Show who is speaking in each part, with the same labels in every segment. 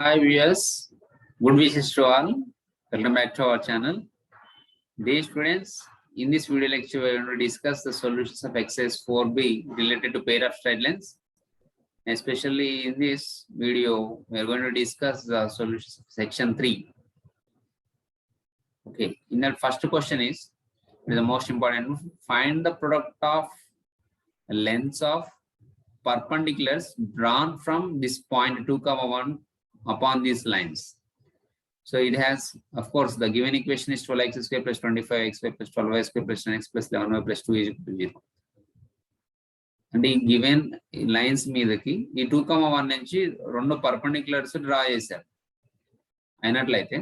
Speaker 1: Hi viewers, good wishes to all. Welcome back to our channel. Dear students, in this video lecture we are going to discuss the solutions of exercise 4b related to pair of straight lines. Especially in this video, we are going to discuss the solutions of section 3. Okay, in that first question is the most important. Find the product of lengths of perpendiculars drawn from this point 2, 1 upon these lines. So it has, of course, the given equation is 12x square plus 25x plus 12y square plus 10x plus 11y plus 2 is equal to 0. And the given lines మీదకి ఈ 2, 1 నుంచి రెండు perpendiculars draw చేశారు. అయినట్లయితే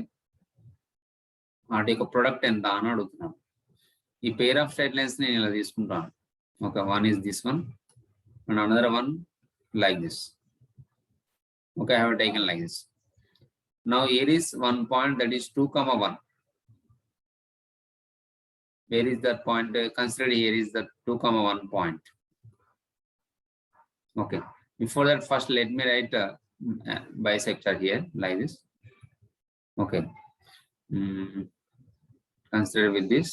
Speaker 1: వాటి యొక్క product ఎంత అని అడుగుతున్నాను. ఈ పేర్ ఆఫ్ స్ట్రైట్ లైన్స్ నేను ఇలా తీసుకుంటాను. Okay, one is this one and another one like this. Okay, I have taken like this. Now here is one point, that is 2, 1. Where is that point? Consider here is the 2, 1 point. Okay, before that first let me write a bisector here like this. Okay, consider with this.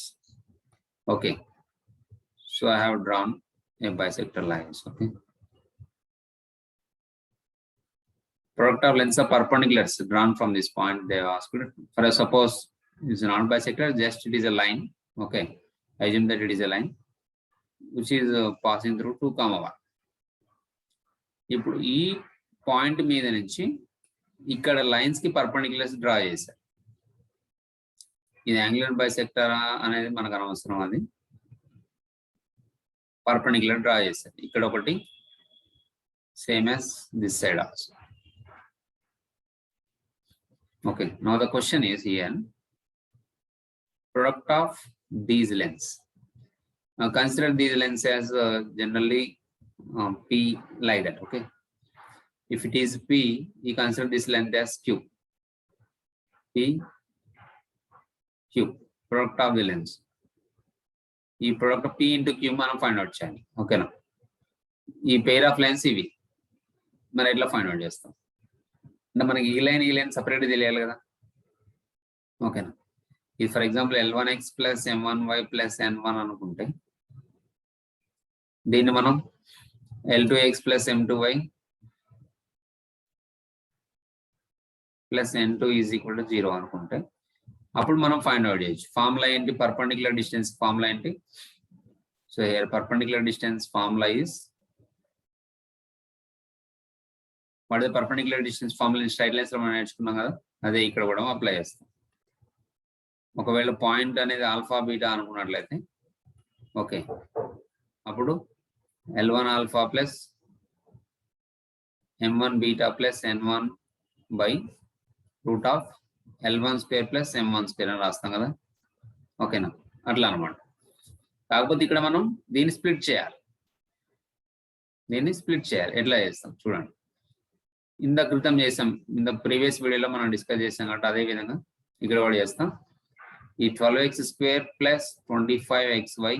Speaker 1: Okay, so I have drawn a bisector like this. Okay, product of lengths of perpendiculars drawn from this point they have asked. For suppose it's not bisector, just it is a line. Okay, assume that it is a line which is passing through 2, 1. ఇప్పుడు ఈ point మీద నుంచి ఇక్కడ lines కి perpendiculars draw చేశారు. ఇది angular బైసెక్టరా అనేది మనకు అనవసరం, అది పర్పెండిక్యులర్ డ్రా చేశారు. ఇక్కడ ఒకటి same as this side also. Okay, now the question is here, product of these lengths. Now consider these lengths as generally P like that. Okay, if it is P, you consider this length as Q. P, Q, product of the lengths. ఈ product of P into Q మనం find out చేయాలి. ఓకేనా, ఈ pair of lengths ఇవి మనం ఎట్లా find out చేస్తాం అంటే మనకి ఈ లైన్ సపరేట్ తెలియాలి కదా. ఓకేనా, ఇది for example L1x plus M1y plus N1 అనుకుంటే దీన్ని మనం L2x plus M2y plus N2 is equal to 0 అనుకుంటే అప్పుడు మనం ఫైండ్ అవుట్ చేయొచ్చు. ఫార్ములా ఏంటి? పర్పెండిక్యులర్ డిస్టెన్స్ ఫార్ములా ఏంటి? So here perpendicular distance formula is what is perpendicular distance formula straight lines లో మనం నేర్చుకున్నాం కదా, అదే ఇక్కడ కూడా అప్లై చేస్తాం. ఒకవేళ పాయింట్ అనేది ఆల్ఫా బీటా అనుకున్నట్లయితే ఓకే, అప్పుడు L1 alpha plus M1 beta plus N1 by root of L1 square plus M1 square అని రాస్తాం కదా. ఓకేనా, అట్లా అనమాట. కాకపోతే ఇక్కడ మనం దీన్ని స్ప్లిట్ చేయాలి. ఎట్లా చేస్తాం చూడండి. ఇంత క్రితం చేసాం, ఇంత ప్రీవియస్ వీడియోలో మనం డిస్కస్ చేసాం కాబట్టి అదే విధంగా ఇక్కడ కూడా చేస్తాం. ఈ 12x square plus 25xy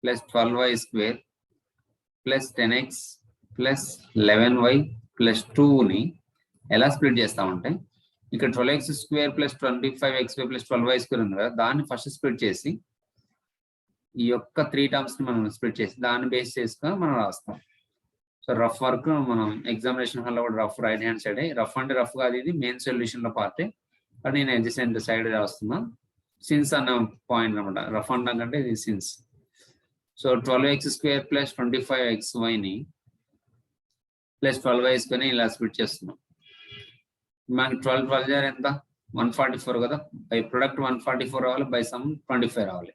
Speaker 1: plus 12y square plus 10x plus 11y plus 2ని ఎలా స్ప్లిట్ చేస్తామంటే ఇక్కడ 12x square plus 25xy plus 12y square ఉంది కదా, దాన్ని ఫస్ట్ స్ప్లిట్ చేసి ఈ యొక్క 3 టర్మ్స్ ని మనం స్ప్లిట్ చేసి దాన్ని బేస్ చేసుకొని మనం రాస్తాం. సో రఫ్ వర్క్ మనం ఎగ్జామినేషన్ హాల్లో కూడా rough right hand side, rough అంటే రఫ్ కాదు, ఇది మెయిన్ సొల్యూషన్ లో పార్టే, కానీ నేను అడ్జసెంట్ సైడ్ రాస్తున్నా. సిన్స్ అన్న పాయింట్ అనమాట, రఫ్ అంటే ఇది since. So 12x square plus 25xyని ప్లస్ 12y స్క్వేర్ని ఇలా స్ప్లిట్ చేస్తున్నాం. మనకి 12 ఎంత 144 కదా, బై ప్రొడక్ట్ 144 రావాలి, బై సమ్ 25 రావాలి.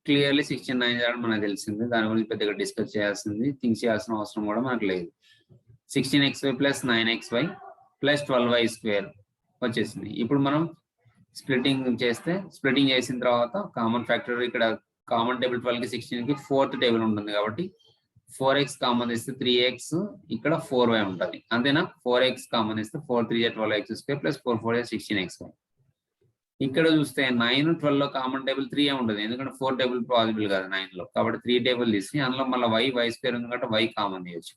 Speaker 1: క్లియర్లీ 69 చేయడం మనకు తెలిసింది, దాని గురించి పెద్దగా డిస్కస్ చేయాల్సింది థింక్ చేయాల్సిన అవసరం కూడా మనకు లేదు. 16xy plus 9xy plus 12y square వచ్చేసింది. ఇప్పుడు మనం స్ప్లిటింగ్ చేసిన తర్వాత కామన్ ఫ్యాక్టర్ ఇక్కడ కామన్ టేబుల్ 12కి 16కి ఫోర్త్ టేబుల్ ఉంటుంది కాబట్టి 4x కామన్ ఇస్తే 3x, ఇక్కడ 4y ఉంటుంది అంతేనా. 4x కామన్ ఇస్తే 4 3 12x స్క్వేర్ ప్లస్ 4 4 16xy. ఇక్కడ చూస్తే 9 12 లో కామన్ టేబుల్ 3 ఉంటుంది, ఎందుకంటే 4 టేబుల్ పాసిబుల్ కాదు 9 లో, కాబట్టి 3 టేబుల్ తీసి అందులో మళ్ళీ y స్క్వేర్ ఉంది కాబట్టి y కామన్ తీయచ్చు.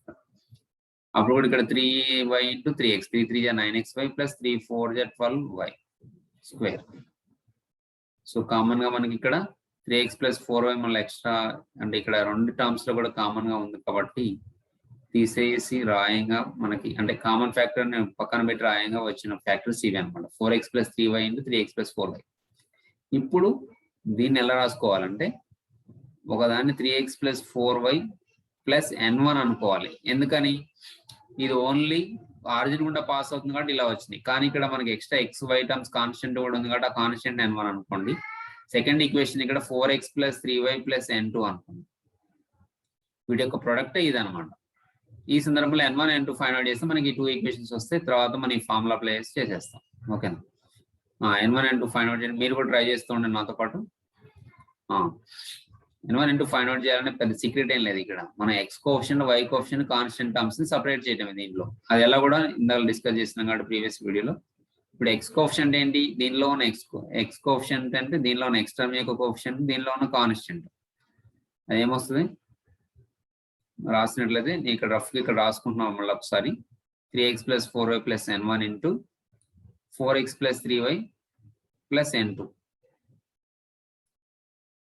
Speaker 1: అప్పుడు కూడా ఇక్కడ 3y ఇంటూ 3x 3 3 జా 9xy ప్లస్ 3 4 జా 12y స్క్వేర్. సో కామన్ గా మనకి ఇక్కడ 3x ప్లస్ 4y మళ్ళీ ఎక్స్ట్రా అంటే ఇక్కడ రెండు టర్మ్స్ లో కూడా కామన్ గా ఉంది కాబట్టి తీసేసి రాయంగా మనకి అంటే కామన్ ఫ్యాక్టర్ పక్కన పెట్టి రాయంగా వచ్చిన ఫ్యాక్టర్స్ ఇవి అనమాట 4x plus 3y into 3x plus 4y. ఇప్పుడు దీన్ని ఎలా రాసుకోవాలంటే ఒకదాన్ని 3x plus 4y plus n1 అనుకోవాలి. ఎందుకని ఇది ఓన్లీ ఆరిజిన్ గుండా పాస్ అవుతుంది కాబట్టి ఇలా వచ్చింది. కానీ ఇక్కడ మనకి extra x y terms constant కూడా ఉంది కాబట్టి ఆ కాన్స్టెంట్ n1 అనుకోండి. సెకండ్ ఈక్వేషన్ ఇక్కడ 4x plus 3y plus n2 అనుకోండి. వీటి యొక్క ప్రొడక్ట్ ఇది అనమాట. ఈ సందర్భంలో n1 n2 ఫైండ్ అవుట్ చేస్తే మనకి 2 ఈక్వేషన్స్ వస్తాయి. తర్వాత మనం ఈ ఫార్ములా అప్లై చేసి చేసేస్తాం. ఓకేనా? n1 n2 ఫైండ్ అవుట్ చేయండి. మీరు కూడా ట్రై చేస్తూ ఉండండి నాతో పాటు. n1 n2 ఫైండ్ అవుట్ చేయాలంటే పెద్ద సీక్రెట్ ఏం లేదు. ఇక్కడ మన x coefficient y coefficient constant terms ని సపరేట్ చేయటమే దీంట్లో. అది ఎలా కూడా ఇందాక డిస్కస్ చేసినాం కాబట్టి ప్రీవియస్ వీడియోలో. ఇప్పుడు ఎక్స్ కోఎఫిషియంట్ ఏంటి? దీనిలో ఉన్న ఎక్స్ కోఎఫిషియంట్ అంటే దీనిలో ఉన్న ఎక్స్ టర్మ్ యొక్క కోఎఫిషియంట్, దీనిలో ఉన్న కాన్స్టెంట్. అది ఏమొస్తుంది రాసినట్లయితే నేను ఇక్కడ రఫ్ ఇక్కడ రాసుకుంటున్నాం మళ్ళీ ఒకసారి 3x plus 4y plus n1 into 4x plus 3y plus n2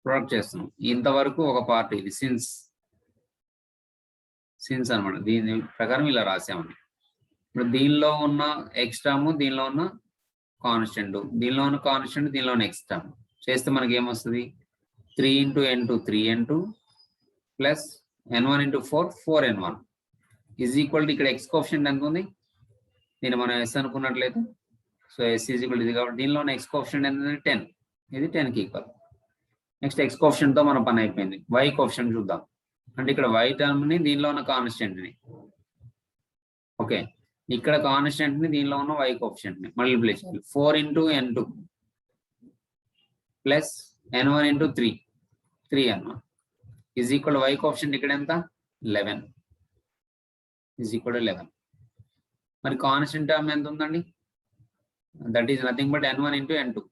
Speaker 1: product చేస్తున్నాం. ఇంతవరకు ఒక పార్ట్ ఇది సిన్స్ అనమాట. దీని ప్రకారం ఇలా రాసామండి. ఇప్పుడు దీనిలో ఉన్న ఎక్స్ టర్మ్, దీనిలో ఉన్న కాన్స్టెంట్, దీనిలో ఉన్న కాన్స్టెంట్, దీనిలో ఉన్న ఎక్స్ టర్మ్ చేస్తే మనకి ఏమొస్తుంది 3 into n2 3n2 plus n1 into 4 4n1 is equal to ఇక్కడ ఎక్స్ కోఎఫిషియంట్ ఎంత ఉంది దీన్ని మనం ఎస్ అనుకున్నట్లయితే సో ఎస్ ఈజ్ ఈక్వల్ ఇది కాబట్టి దీనిలో ఉన్న ఎక్స్ కోఎఫిషియంట్ ఎంత 10. ఇది 10కి ఈక్వల్. నెక్స్ట్ ఎక్స్ కోఎఫిషియంట్ తో మన పని అయిపోయింది. వై కోఎఫిషియంట్ చూద్దాం. అంటే ఇక్కడ వై టర్మ్ ని దీనిలో ఉన్న కాన్స్టెంట్ ని ఓకే ఇక్కడ కాన్స్టెంట్ ని దీనిలో ఉన్న వై కోఎఫిషియంట్ ని మల్టిప్లై చేయాలి. 4 into n2 plus n1 into 3n1 is equal y coefficient ఇక్కడ ఎంత 11 ఈజ్ ఈక్వల్ 11. మరి కాన్స్టెంట్ టర్మ్ ఎంత ఉందండి? That is nothing but n1 into n2.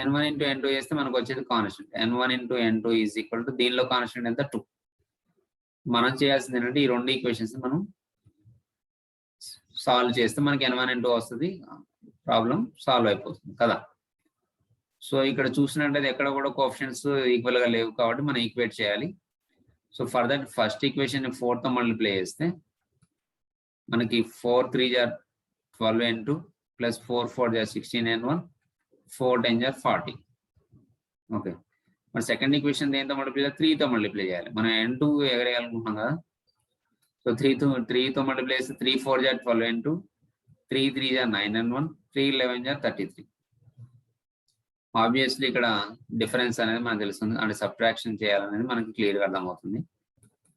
Speaker 1: n1 into n2 చేస్తే మనకు వచ్చేది constant. n1 into n2 is equal to దీనిలో constant ఎంత 2. మనం చేయాల్సింది ఏంటంటే ఈ రెండు ఈక్వేషన్స్ మనం సాల్వ్ చేస్తే మనకి n1 n2 వస్తుంది. ప్రాబ్లం సాల్వ్ అయిపోతుంది కదా. సో ఇక్కడ చూసినట్లయితే ఎక్కడ కూడా కోఎఫిషియంట్స్ ఈక్వల్ గా లేవు కాబట్టి మనం ఈక్వేట్ చేయాలి. So for that first equation 4 తో మల్టిప్లై చేస్తే మనకి 4 3 జా 12n2 ప్లస్ 4 4 జా 16n1 4 10 జా 40. ఓకే మరి సెకండ్ ఈక్వేషన్ దేంతో మల్టిప్లై చేయాలి 3 తో మల్టిప్లై చేయాలి. మనం n2 ఎగరేయాలనుకుంటున్నాం కదా. సో 3 తో మల్టిప్లై చేస్తే 3 4 జా 12n2 3 3 జా 9n1 3 11 జా 33. ఆబ్వియస్లీ ఇక్కడ డిఫరెన్స్ అనేది మనకు తెలుస్తుంది. అంటే సబ్ట్రాక్షన్ చేయాలనేది మనకి క్లియర్గా అర్థమవుతుంది.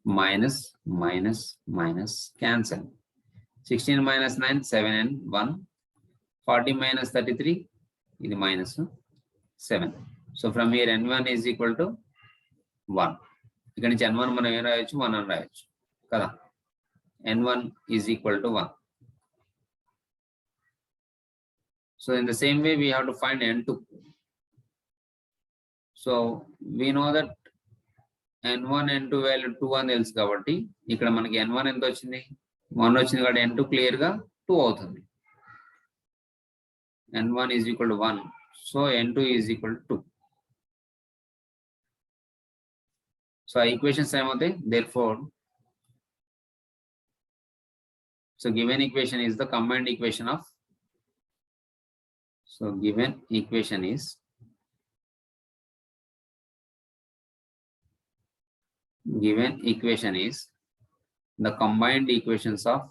Speaker 1: Minus minus minus cancel. 16 minus 9 7n1 40 minus 33 ఇది minus 7. So from here n1 is equal to 1. ఇక్కడ నుంచి n1 మనం ఏం రాయొచ్చు 1 అని రాయొచ్చు కదా. n1 is equal to 1. So in the same way we have to find n2. So we know that n1 n2 value 2 అని తెలుసు కాబట్టి ఇక్కడ మనకి n1 ఎంత వచ్చింది 1 వచ్చింది కాబట్టి n2 క్లియర్ గా 2 అవుతుంది. n1 is equal to 1. So n2 is equal to 2. So ఆ ఈక్వేషన్స్ ఏమవుతాయి therefore so given equation is the combined equation of given equation is the combined equations of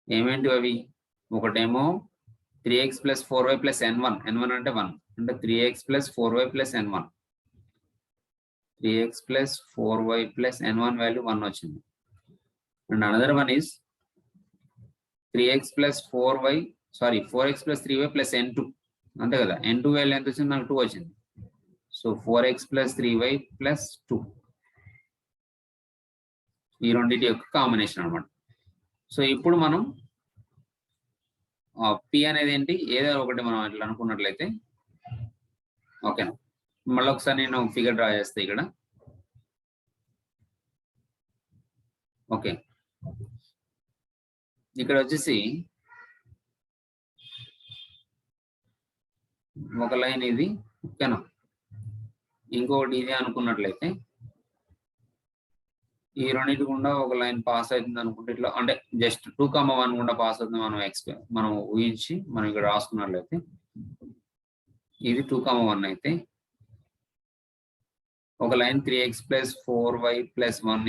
Speaker 1: ఏమేంటి అవి ఒకటేమో 3x plus 4y plus n1 అంటే 1 అంటే 3x plus 4y plus n1 3x plus 4y plus n1 value 1 వచ్చింది. And another one is 3x plus 4x plus 3y plus n2 అంతే కదా. n2 value ఎంత వచ్చింది నాకు 2 వచ్చింది. So 4x plus 3y plus 2 ఈ రెండింటి యొక్క కాంబినేషన్ అనమాట. సో ఇప్పుడు మనం p అనేది ఏంటి ఏదో ఒకటి మనం ఇట్లా అనుకున్నట్లయితే ఓకేనా మళ్ళీ ఒకసారి నేను ఫిగర్ డ్రా చేస్తే ఇక్కడ ఓకే ఇక్కడ వచ్చేసి ఒక లైన్ ఇది ఓకేనా, ఇంకొకటి ఇది అనుకున్నట్లయితే ఈ రెండింటి గుండా ఒక లైన్ పాస్ అవుతుంది అనుకుంటే ఇట్లా అంటే జస్ట్ 2,1 గుండా పాస్ అవుతుంది మనం ఊహించి మనం ఇక్కడ రాసుకున్నట్లయితే ఇది 2,1 అయితే ఒక లైన్ 3x + 4y + 1 =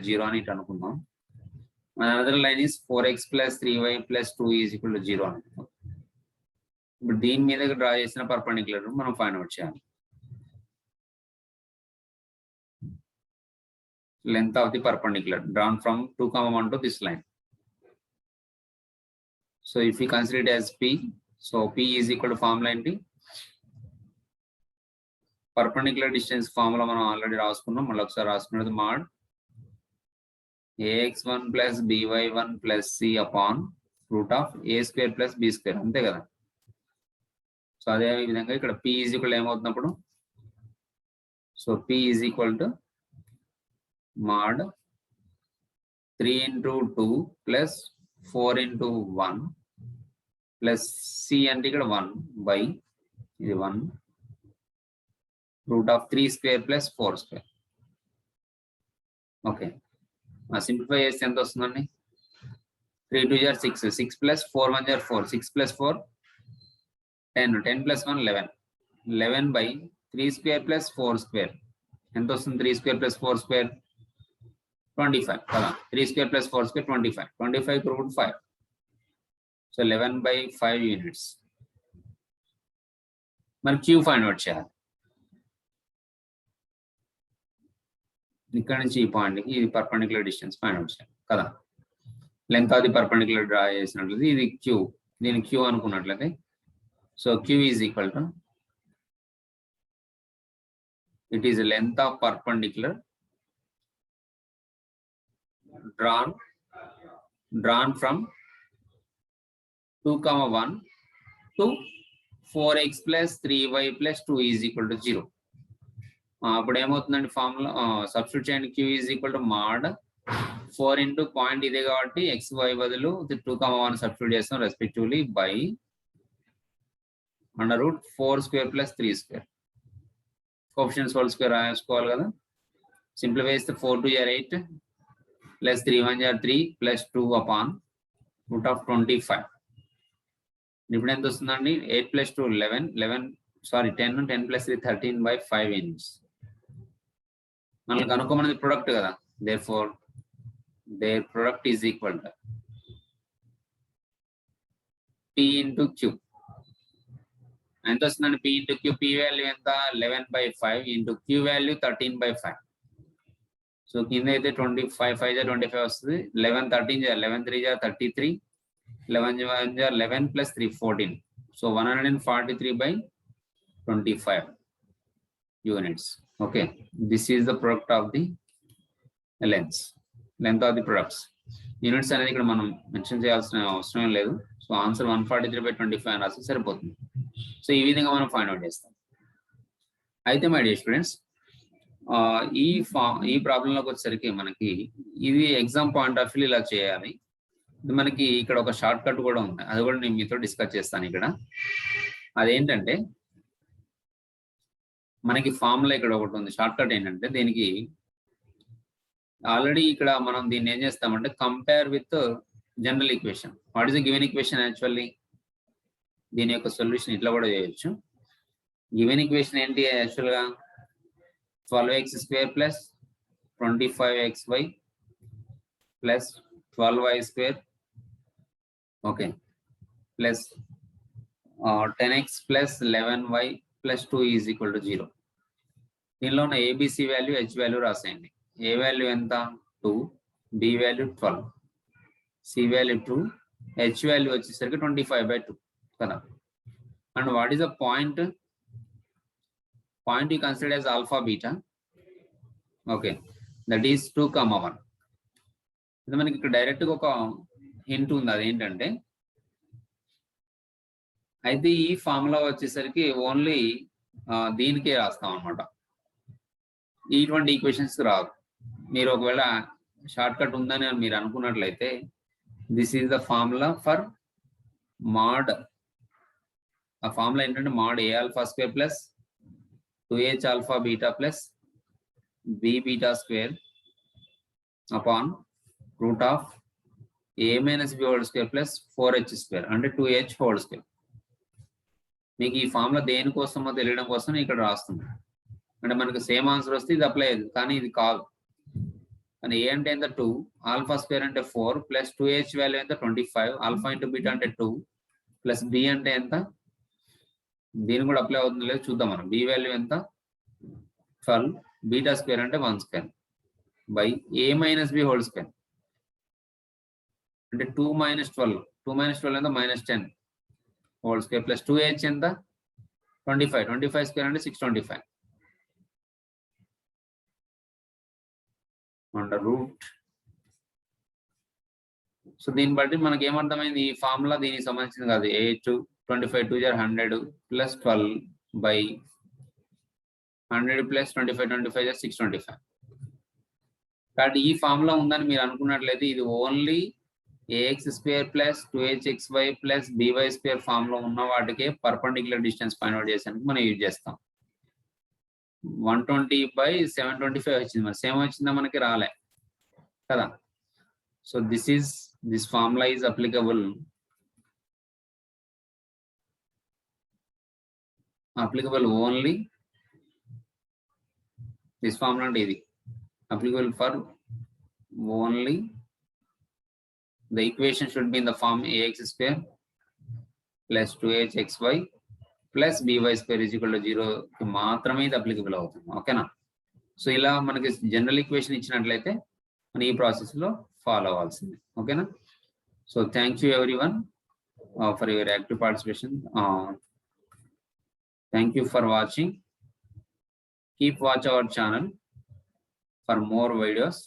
Speaker 1: 0 అని ఇటు అనుకుందాం. Another line is 4x + 3y + 2 = 0 అనుకుందాం. ఇప్పుడు దీని మీద డ్రా చేసిన పర్పెండిక్యులర్ మనం ఫైండ్ అవుట్ చేయాలి. Length of the perpendicular drawn from 2,1 to this line. So if we consider it as P, so P is equal to formula ఏంటి, perpendicular distance formula మనం already రాసుకున్నాం. మళ్ళీ ఒకసారి రాసుకున్నది mod ax1 + by1 + c upon √a² + b², అంతే కదా. So అదే విధంగా ఇక్కడ P is equal ఏమవుతున్నప్పుడు, so P is equal to mod 3 × 2 + 4 × 1 + c అంటే ఇక్కడ 1 by ఇది 1 √3² + 4². ఓకే, సింప్లిఫై చేస్తే ఎంత వస్తుందండి, 3 × 2 = 6, 6 + 4 = 1 4, 6 + 4 10, 10 + 1 11, 11 by 3² + 4² ఎంత వస్తుంది, 3² + 4² 25 కదా, 3² + 4² 25, 25 √5, సో 11/5 యూనిట్స్. మరి క్యూ ఫైండ్ అవుట్ చేయాలి. ఇక్కడ నుంచి ఈ పాయింట్కి ఇది పర్పెండిక్యులర్ డిస్టెన్స్ ఫైండ్ అవుట్ చేయాలి కదా. Length of the perpendicular draw చేసినట్లయితే ఇది క్యూ, దీని క్యూ అనుకున్నట్లయితే so Q is equal to it is length of perpendicular drawn from 2,1 to 4x + 3y + 2 = 0. అప్పుడు ఏమవుతుందండి ఫార్ములా సబ్స్టిట్యూట్ చేయండి. q = mod 4 × పాయింట్ ఇదే కాబట్టి xy బదులు 2,1 సబ్స్టిట్యూట్ చేస్తాం respectively by √4² + 3². Coefficients whole square రాసుకోవాలి కదా. సింప్లిఫై చేస్తే 4 × 2 = 8 + 3 × 1 = 3 + 2 upon √25. ఇప్పుడు ఎంత వస్తుందండి, 8 + 2 11, 10, 10 + 3 13/5 యూనిట్స్. మనల్ని కనుక్కోమన్నది ప్రొడక్ట్ కదా, therefore their product is equal to P × Q. ఎంత వస్తుందండి, P × Q, P వాల్యూ ఎంత 11/5 × Q వాల్యూ 13/5. సో కింద అయితే 25 5 = 25 వస్తుంది, 11 13 11 3 = 33, 11 1 = 11 + 3 14, so 143/25 units. Okay, this is the product of the length of the products. Units అనేది ఇక్కడ మనం మెన్షన్ చేయాల్సిన అవసరం లేదు. సో ఆన్సర్ 143/25 అని రాస్తే సరిపోతుంది. సో ఈ విధంగా మనం ఫైండ్ అవుట్ చేస్తాం. అయితే మై డియర్ స్టూడెంట్స్, ఈ ప్రాబ్లంలోకి వచ్చేసరికి మనకి ఇది ఎగ్జామ్ పాయింట్ ఆఫ్ వ్యూ ఇలా చేయాలి. మనకి ఇక్కడ ఒక షార్ట్ కట్ కూడా ఉంది, అది కూడా నేను మీతో డిస్కస్ చేస్తాను. ఇక్కడ అదేంటంటే మనకి ఫార్ములా ఇక్కడ ఒకటి ఉంది. షార్ట్ కట్ ఏంటంటే దీనికి ఆల్రెడీ ఇక్కడ మనం దీన్ని ఏం చేస్తామంటే compare with general equation. What is the given equation actually, దీని యొక్క సొల్యూషన్ ఇట్లా కూడా చేయొచ్చు. గివెన్ ఈక్వేషన్ ఏంటి యాక్చువల్గా, 12x² + 25xy + 12y², okay, plus 10x + 11y + 2 = 0. దీనిలో ఉన్న ఏబిసి వాల్యూ, హెచ్ వాల్యూ రాసేయండి. ఏ వాల్యూ ఎంత 2, B value 12, C value 2, H value వచ్చేసరికి 25/2 కదా. And what is the point you consider as alpha beta, okay, that is 2,1. ఇది మనకి ఇక్కడ డైరెక్ట్గా ఒక హింట్ ఉంది. అదేంటంటే అయితే ఈ ఫార్ములా వచ్చేసరికి ఓన్లీ దీనికే రాస్తాం అనమాట. ఇటువంటి ఈక్వేషన్స్ రాదు. మీరు ఒకవేళ షార్ట్ కట్ ఉందని మీరు అనుకున్నట్లయితే this is the formula for mod. ఆ ఫార్ములా ఏంటంటే mod A alpha square plus 2h alpha beta plus b beta square upon root of a minus b whole square plus 4h square అంటే 2h whole square. మీకు ఈ formula దేనికోసమో తెలియడం కోసం ఇక్కడ రాస్తుంది. అంటే మనకు సేమ్ ఆన్సర్ వస్తే ఇది అప్లై అయ్యేది, కానీ ఇది కాదు. కానీ ఏ అంటే ఎంత 2, ఆల్ఫా స్క్వేర్ అంటే 4 ప్లస్ 2h వాల్యూ ఎంత 25, ఆల్ఫా ఇంటూ బీటా అంటే 2 ప్లస్ b అంటే ఎంత, దీని కూడా అప్లై అవుతుంది లేదు చూద్దాం మనం. b వాల్యూ ఎంత 12, బీటా స్క్వేర్ అంటే 1 square by a minus b whole square అంటే 2 మైనస్ 12 ఎంత -10 హోల్ స్క్వేర్ ప్లస్ 2h ఎంత 25 స్క్వేర్ అంటే 625 అండర్ రూట్. సో దీన్ని బట్టి మనకి ఏమర్థమైంది, ఈ ఫార్ములా దీనికి సంబంధించింది కాదు. 8 25 2 100 ప్లస్ 12 బై 100 ప్లస్ 25 625. కాబట్టి ఈ ఫార్ములా ఉందని మీరు అనుకున్నట్లయితే ఇది only ax square plus 2hxy plus by square form లో ఉన్న వాటికే పర్పెండిక్యులర్ డిస్టెన్స్ ఫైండ్ అవుట్ చేసానికి మనం యూజ్ చేస్తాం. 120/725 వచ్చింది, మరి సేమ్ వచ్చిందా మనకి రాలే కదా. So this formula is applicable only this formula అంటే ఇది applicable for only the equation should be in the form ax square plus 2hxy plus by square is equal to 0 కి మాత్రమే ఇది అప్లికబుల్ అవుతుంది. ఓకేనా. సో ఇలా మనకి జనరల్ ఈక్వేషన్ ఇచ్చినట్లయితే మనం ఈ ప్రాసెస్ లో ఫాలో అవ్వాల్సింది. ఓకేనా. So thank you everyone for your active participation. Thank you for watching. Keep watch our channel for more videos.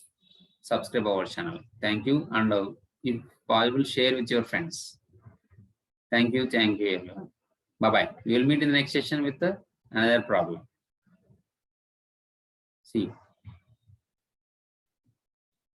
Speaker 1: Subscribe our channel. Thank you, and if possible share with your friends. Thank you everyone. Bye bye. We will meet in the next session with another problem. See you.